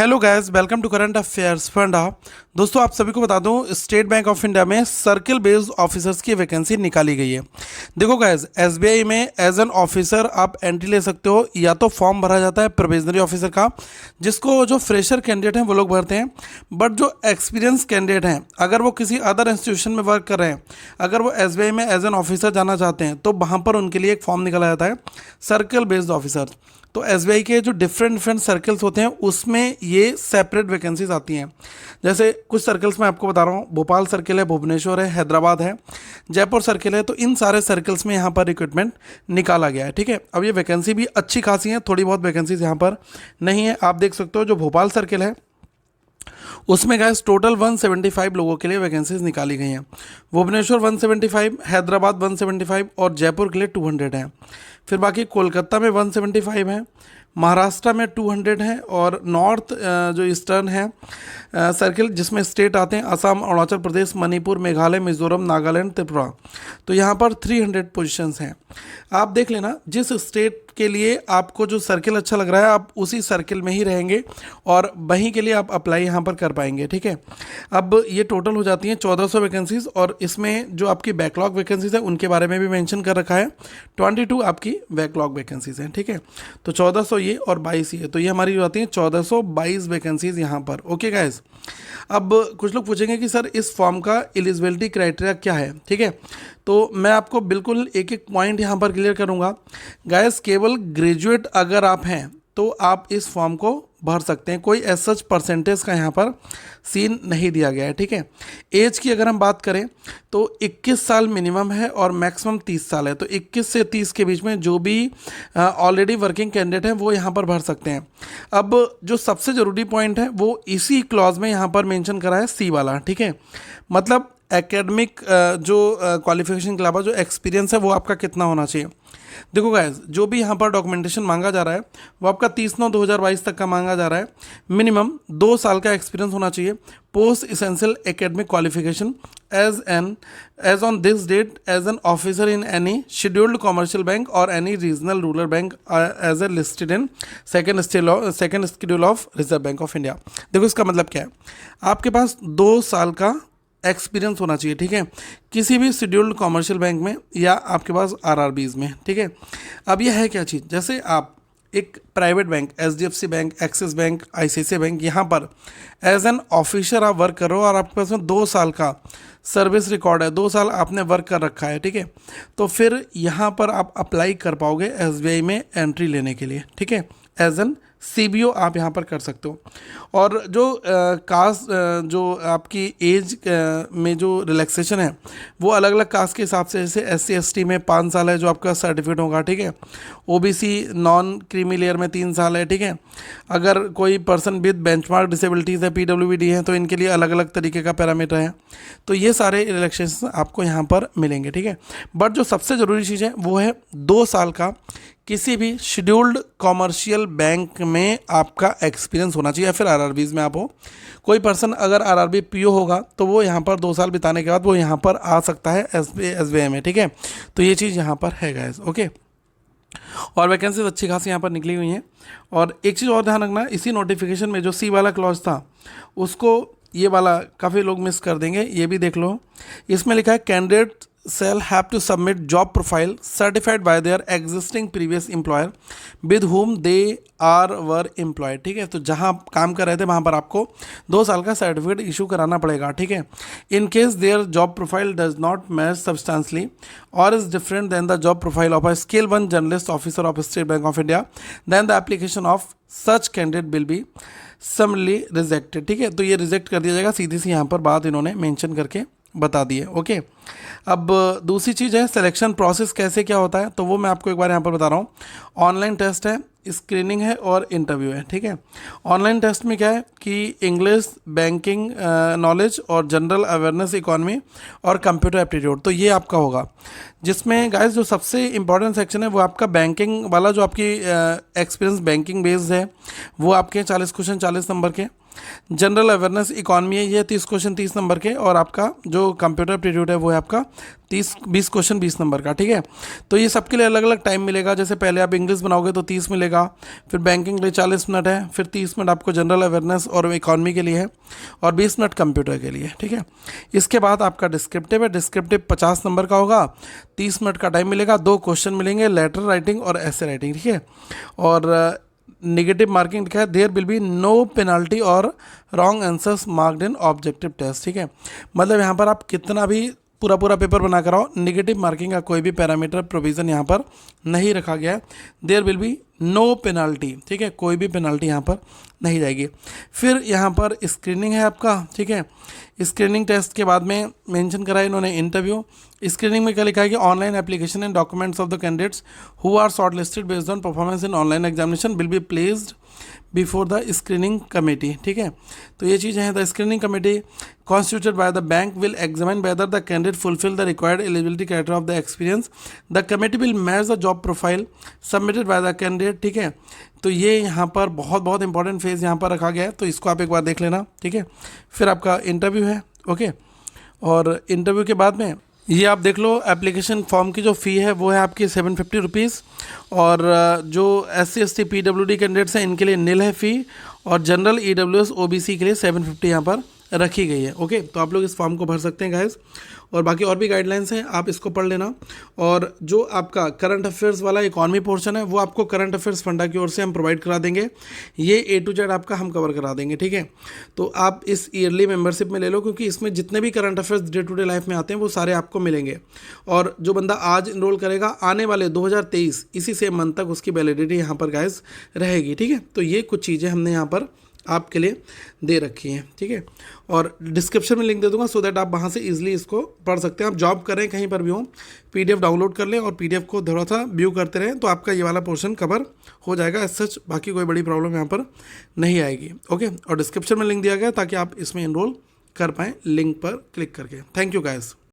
Hello guys, welcome to current affairs funda. दोस्तों, आप सभी को बता दूं, स्टेट बैंक ऑफ इंडिया में सर्किल बेस्ड ऑफिसर्स की वैकेंसी निकाली गई है। देखो गाइस, एसबीआई में एज एन ऑफिसर आप एंट्री ले सकते हो, या तो फॉर्म भरा जाता है प्रोविजनरी ऑफिसर का, जिसको जो फ्रेशर कैंडिडेट हैं वो लोग भरते हैं। बट जो एक्सपीरियंस कैंडिडेट हैं, अगर वो किसी अदर इंस्टीट्यूशन में वर्क कर रहे हैं, अगर वो एसबीआई में एज एन ऑफिसर जाना चाहते हैं, तो वहाँ पर उनके लिए एक फॉर्म निकाला जाता है सर्किल बेस्ड ऑफिसर। तो एसबीआई के जो डिफरेंट डिफरेंट सर्कल्स होते हैं उसमें ये सेपरेट वैकेंसीज आती हैं। जैसे कुछ सर्कल्स मैं आपको बता रहा हूँ, भोपाल सर्किल है, भुवनेश्वर है, हैदराबाद है, जयपुर सर्किल है। तो इन सारे सर्कल्स में यहाँ पर रिक्रूटमेंट निकाला गया है। ठीक है, अब ये वैकेंसी भी अच्छी खासी है, थोड़ी बहुत वैकेंसीज यहाँ पर नहीं है। आप देख सकते हो जो भोपाल सर्किल है उसमें गाइस टोटल 175 लोगों के लिए वैकेंसीज निकाली गई हैं। भुवनेश्वर 175, हैदराबाद 175 और जयपुर के लिए 200 हैं। फिर बाकी कोलकाता में 175 है, महाराष्ट्र में 200 है, और नॉर्थ जो ईस्टर्न है सर्किल जिसमें स्टेट आते हैं असम, अरुणाचल प्रदेश, मणिपुर, मेघालय, मिजोरम, नागालैंड, त्रिपुरा, तो यहाँ पर 300 पोजीशंस हैं। आप देख लेना, जिस स्टेट के लिए आपको जो सर्किल अच्छा लग रहा है आप उसी सर्किल में ही रहेंगे और वहीं के लिए आप अप्लाई यहाँ पर कर पाएंगे। ठीक है, अब ये टोटल हो जाती हैं 1400 वैकेंसीज, और इसमें जो आपकी बैकलॉग वैकेंसीज है उनके बारे में भी मेंशन कर रखा है। 22 आपकी बैकलॉग वैकेंसीज हैं। ठीक है, तो 1400 ये और 22 ये, तो ये हमारी जो आती हैं 1422 वैकेंसीज यहाँ पर। ओके गाइज, अब कुछ लोग पूछेंगे कि सर इस फॉर्म का एलिजिबिलिटी क्राइटेरिया क्या है। ठीक है, तो मैं आपको बिल्कुल एक एक पॉइंट यहाँ पर क्लियर करूँगा। गाइस, केवल ग्रेजुएट अगर आप हैं तो आप इस फॉर्म को भर सकते हैं, कोई ऐसा परसेंटेज का यहाँ पर सीन नहीं दिया गया है। ठीक है, एज की अगर हम बात करें तो 21 साल मिनिमम है और मैक्सिमम 30 साल है। तो 21 से 30 के बीच में जो भी ऑलरेडी वर्किंग कैंडिडेट हैं वो यहाँ पर भर सकते हैं। अब जो सबसे ज़रूरी पॉइंट है वो इसी क्लॉज में यहाँ पर मेंशन करा है, सी वाला। ठीक है, मतलब एकेडमिक जो क्वालिफिकेशन के अलावा जो एक्सपीरियंस है वो आपका कितना होना चाहिए। देखो गाइस, जो भी यहाँ पर डॉक्यूमेंटेशन मांगा जा रहा है वो आपका 30/9/2022 तक का मांगा जा रहा है। मिनिमम 2 साल का एक्सपीरियंस होना चाहिए। Post essential academic qualification as on this date as an officer in any scheduled commercial bank or any regional rural bank as a listed in second schedule of Reserve Bank of India. देखो इसका मतलब क्या है, आपके पास 2 साल का experience होना चाहिए। ठीक है, किसी भी शेड्यूल्ड कॉमर्शियल बैंक में या आपके पास आरआरबीज में। ठीक है, अब यह है क्या चीज़, जैसे आप एक private bank, HDFC bank, axis bank, ICICI bank, यहाँ पर एज एन ऑफिसर आप वर्क करो और आपके पास में 2 साल का सर्विस रिकॉर्ड है, 2 साल आपने वर्क कर रखा है। ठीक है, तो फिर यहाँ पर आप अप्लाई कर पाओगे एसबीआई में एंट्री लेने के लिए। ठीक है, एज एन सीबीओ आप यहाँ पर कर सकते हो। और जो कास्ट जो आपकी एज में जो रिलैक्सेशन है वो अलग अलग कास्ट के हिसाब से, जैसे एससी एसटी में 5 साल है जो आपका सर्टिफिकेट होगा। ठीक है, ओबीसी नॉन क्रीमी लेयर में 3 साल है। ठीक है, अगर कोई पर्सन विद बेंचमार्क डिसेबिलिटीज़ है, पीडब्ल्यूबी है, तो इनके लिए अलग अलग तरीके का पैरामीटर है। तो ये सारे रिलैक्सेशन आपको यहाँ पर मिलेंगे। ठीक है, बट जो सबसे ज़रूरी चीज़ है वो है 2 साल का किसी भी शेड्यूल्ड कॉमर्शियल बैंक में आपका एक्सपीरियंस होना चाहिए, या फिर आरआरबीज में आप हो। कोई पर्सन अगर आरआरबी पीओ होगा तो वो यहाँ पर 2 साल बिताने के बाद वो यहाँ पर आ सकता है एसबीआई में। ठीक है, तो ये चीज़ यहाँ पर है गाइस। ओके, और वैकेंसीज अच्छी खासी यहाँ पर निकली हुई हैं। और एक चीज़ और ध्यान रखना, इसी नोटिफिकेशन में जो सी वाला क्लॉज था उसको ये वाला काफ़ी लोग मिस कर देंगे, ये भी देख लो। इसमें लिखा है candidate shall have to submit job profile certified by their existing previous employer with whom they were employed। ठीक है, तो जहां काम कर रहे थे वहां पर आपको 2 साल का सर्टिफिकेट इशू कराना पड़ेगा। ठीक है, in case their job profile does not match substantially और is different than the job profile of a scale 1 journalist officer of State bank of India, then the application of such candidate will be summarily rejected. ठीक है, तो ये reject कर दिया जाएगा, सीधी सी यहाँ पर बात इन्होंने मेंशन करके बता दिए। ओके, अब दूसरी चीज़ है सिलेक्शन प्रोसेस कैसे क्या होता है, तो वो मैं आपको एक बार यहाँ पर बता रहा हूँ। ऑनलाइन टेस्ट है, स्क्रीनिंग है और इंटरव्यू है। ठीक है, ऑनलाइन टेस्ट में क्या है कि इंग्लिश, बैंकिंग नॉलेज और जनरल अवेयरनेस, इकोनॉमी और कंप्यूटर एप्टीट्यूड, तो ये आपका होगा। जिसमें गाइस जो सबसे इंपॉर्टेंट सेक्शन है वो आपका बैंकिंग वाला, जो आपकी एक्सपीरियंस बैंकिंग बेस्ड है वो आपके 40 क्वेश्चन 40 नंबर के। जनरल अवेयरनेस इकॉनमी है, ये 30 क्वेश्चन 30 नंबर के, और आपका जो कंप्यूटर एप्टीट्यूड है वो है आपका 20 क्वेश्चन 20 नंबर का, ठीक है। तो ये सबके लिए अलग अलग टाइम मिलेगा, जैसे पहले आप इंग्लिश बनाओगे तो 30 मिलेगा, फिर बैंकिंग के लिए 40 मिनट है, फिर 30 मिनट आपको जनरल अवेयरनेस और इकॉनमी के लिए है, और 20 मिनट कंप्यूटर के लिए, ठीक है। इसके बाद आपका डिस्क्रिप्टिव है, डिस्क्रिप्टिव 50 नंबर का होगा, 30 मिनट का टाइम मिलेगा, 2 क्वेश्चन मिलेंगे, लेटर राइटिंग और ऐसे राइटिंग, ठीक है। और नेगेटिव मार्किंग लिखा है, there will be no penalty for wrong answers marked in objective test, ठीक है। मतलब यहाँ पर आप कितना भी पूरा पूरा पेपर बना कर आओ, नेगेटिव मार्किंग का कोई भी पैरामीटर प्रोविज़न यहाँ पर नहीं रखा गया है। There will be no penalty, ठीक है, कोई भी पेनल्टी यहाँ पर नहीं जाएगी। फिर यहाँ पर स्क्रीनिंग है आपका, ठीक है। स्क्रीनिंग टेस्ट के बाद में मेंशन करा है इन्होंने इंटरव्यू। स्क्रीनिंग में क्या लिखा है कि online application and documents of the candidates who are shortlisted based on performance in online examination will be placed before the screening committee, ठीक है। तो ये चीज़ें हैं, the screening committee constituted by the bank will examine whether the candidate fulfil the required eligibility criteria of the experience, the committee will match the job profile submitted by the candidate, ठीक है। तो ये यहाँ पर बहुत बहुत important phase यहाँ पर रखा गया है, तो इसको आप एक बार देख लेना, ठीक है। फिर आपका इंटरव्यू है, ओके। और इंटरव्यू के बाद में ये आप देख लो, एप्लीकेशन फॉर्म की जो फ़ी है वो है आपकी 750 रुपीज़, और जो SC ST PWD कैंडिडेट्स हैं इनके लिए नील है फ़ी, और जनरल EWS OBC के लिए 750 यहाँ पर रखी गई है, ओके। तो आप लोग इस फॉर्म को भर सकते हैं गाइस, और बाकी और भी गाइडलाइंस हैं, आप इसको पढ़ लेना। और जो आपका करंट अफेयर्स वाला इकॉनमी पोर्शन है वो आपको करंट अफेयर्स फंडा की ओर से हम प्रोवाइड करा देंगे, ये A to Z आपका हम कवर करा देंगे, ठीक है। तो आप इस ईयरली मेंबरशिप में ले लो, क्योंकि इसमें जितने भी current affairs day to day life में आते हैं वो सारे आपको मिलेंगे, और जो बंदा आज इनरोल करेगा आने वाले 2023 इसी से मंथ तक उसकी वैलिडिटी यहाँ पर गाइस रहेगी, ठीक है। तो ये कुछ चीज़ें हमने यहाँ पर आपके लिए दे रखी हैं, ठीक है। और डिस्क्रिप्शन में लिंक दे दूंगा, सो दैट आप वहाँ से इजीली इसको पढ़ सकते हैं। आप जॉब करें कहीं पर भी हो, PDF डाउनलोड कर लें और PDF को थोड़ा सा व्यू करते रहें, तो आपका ये वाला पोर्शन कवर हो जाएगा। एज सच बाकी कोई बड़ी प्रॉब्लम यहाँ पर नहीं आएगी, ओके। और डिस्क्रिप्शन में लिंक दिया गया ताकि आप इसमें इनरोल कर पाएँ लिंक पर क्लिक करके। Thank you guys.